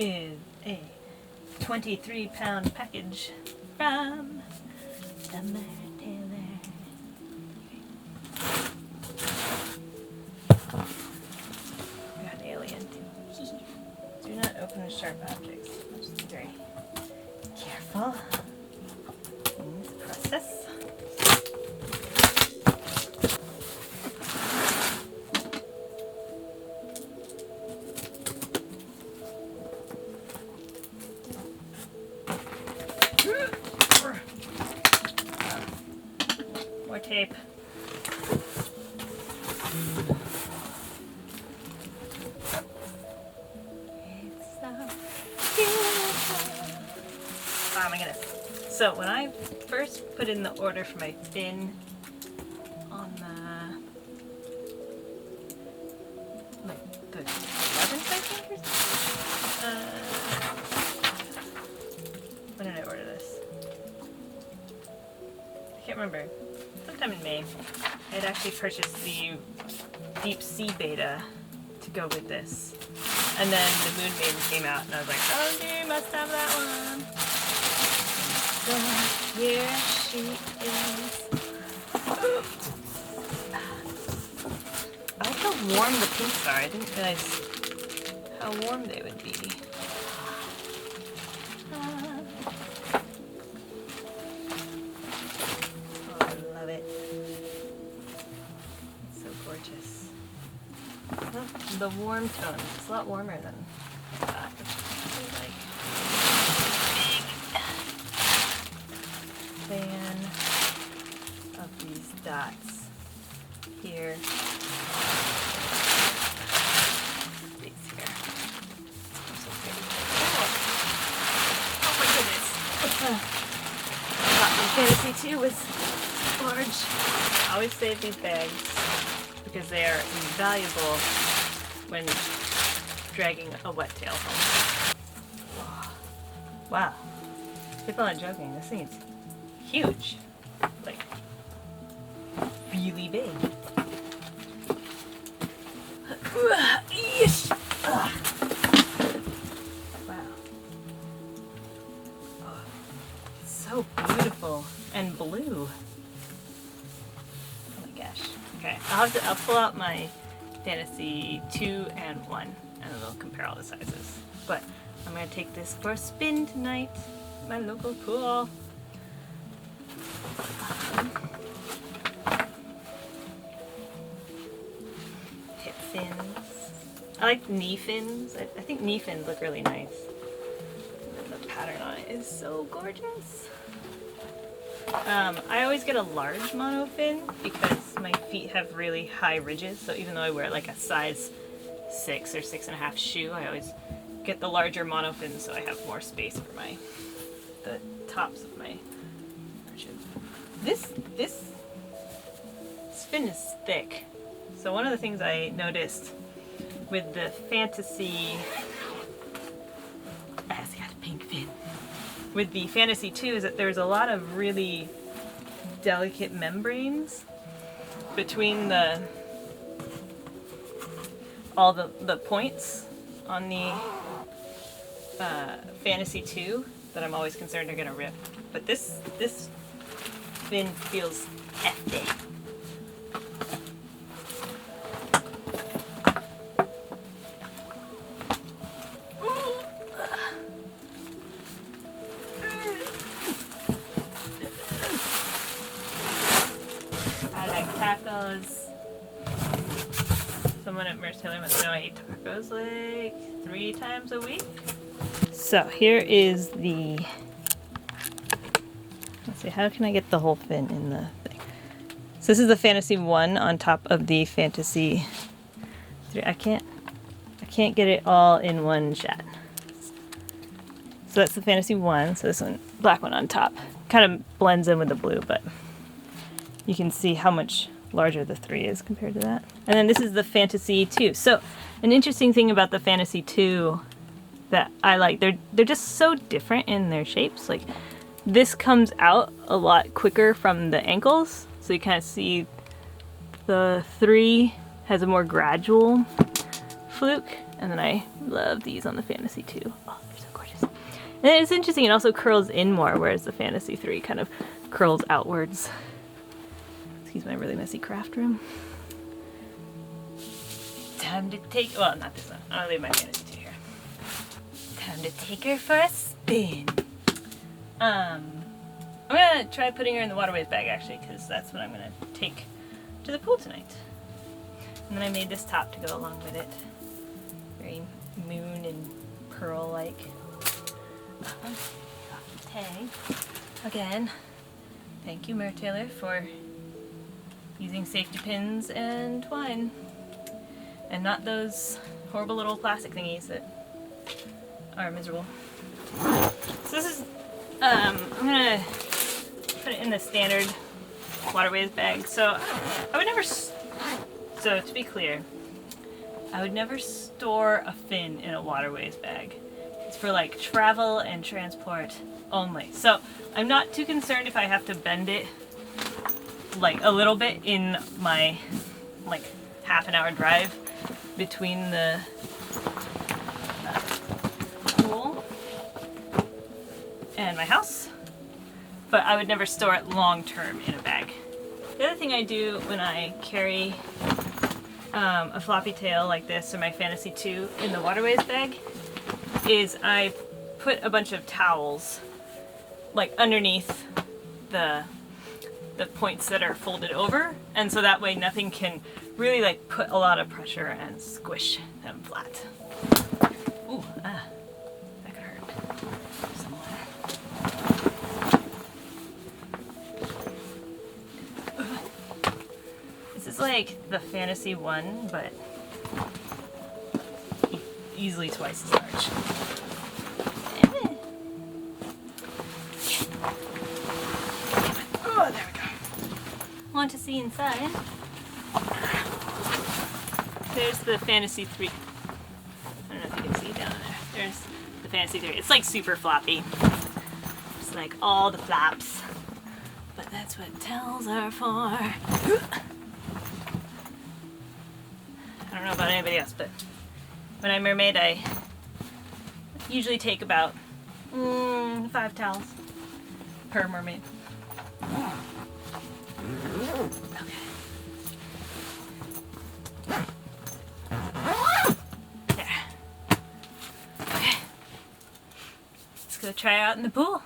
is a 23-pound package from the Mertailor. Got an alien too. Do not open with sharp objects. Just be very careful in this process. More tape. It's so beautiful. Oh my goodness. So when I first put in the order for my fin on the 11th, I think, or something? When did I order this? I can't remember. Sometime in May. I had actually purchased the Deep Sea Beta to go with this. And then the Moon Maiden came out and I was like, oh dear, must have that one. So here she is. I like how warm the pinks are. I didn't realize how warm they would be. The warm tones. It's a lot warmer than that. It's like big fan of these dots here. These here. So pretty. Oh my goodness. Fantasy 2 was large. I always save these bags because they are invaluable when dragging a wet tail home. Wow. People aren't joking. This thing is huge. Like, really big. Wow. Oh, it's so beautiful and blue. Oh my gosh. Okay, I'll pull out my Fantasy 2 and 1 and then we'll compare all the sizes. But I'm going to take this for a spin tonight at my local pool. Hip fins. I like knee fins. I think knee fins look really nice. And the pattern on it is so gorgeous. I always get a large monofin because my feet have really high ridges, so even though I wear like a size 6 or 6.5 shoe, I always get the larger monofin so I have more space for the tops of my shoes. This fin is thick. So one of the things I noticed with the Fantasy, it's got a pink fin. With the Fantasy 2 is that there's a lot of really delicate membranes between all the points on the Fantasy 2 that I'm always concerned are gonna rip. But this fin feels hefty. Tacos. Someone at Mertailor must know I eat tacos like 3 times a week. So here is the, let's see, how can I get the whole fin in the thing? So this is the Fantasy 1 on top of the Fantasy 3. I can't get it all in one shot. So that's the Fantasy 1. So this one, black one on top. Kind of blends in with the blue, but you can see how much larger the 3 is compared to that. And then this is the Fantasy 2. So an interesting thing about the Fantasy 2 that I like, they're just so different in their shapes. Like this comes out a lot quicker from the ankles. So you kind of see the 3 has a more gradual Fluke, and then I love these on the Fantasy 2. Oh, they're so gorgeous. And it's interesting, it also curls in more, whereas the Fantasy 3 kind of curls outwards. Excuse my really messy craft room. Time to take, well, not this one. I'll leave my Fantasy 2 here. Time to take her for a spin. I'm gonna try putting her in the waterways bag actually, because that's what I'm gonna take to the pool tonight. And then I made this top to go along with it. Very moon and pearl like. Tag. Again, thank you Mertailor for using safety pins and twine. And not those horrible little plastic thingies that are miserable. So this is, I'm gonna put it in the standard waterways bag. So I would never, so to be clear, I would never store a fin in a waterways bag. It's for like travel and transport only. So I'm not too concerned if I have to bend it like a little bit in my like half an hour drive between the pool and my house, but I would never store it long term in a bag. The other thing I do when I carry a floppy tail like this or my Fantasy 2 in the waterways bag is I put a bunch of towels like underneath the points that are folded over, and so that way nothing can really like put a lot of pressure and squish them flat. Ooh, that could hurt someone. This is like the Fantasy 1, but easily twice as large. Oh, there we go. Want to see inside? There's the Fantasy 3. I don't know if you can see down there. There's the Fantasy 3. It's like super floppy. It's like all the flaps. But that's what towels are for. I don't know about anybody else, but when I mermaid, I usually take about 5 towels per mermaid. Okay. There. Okay. Let's go try out in the pool.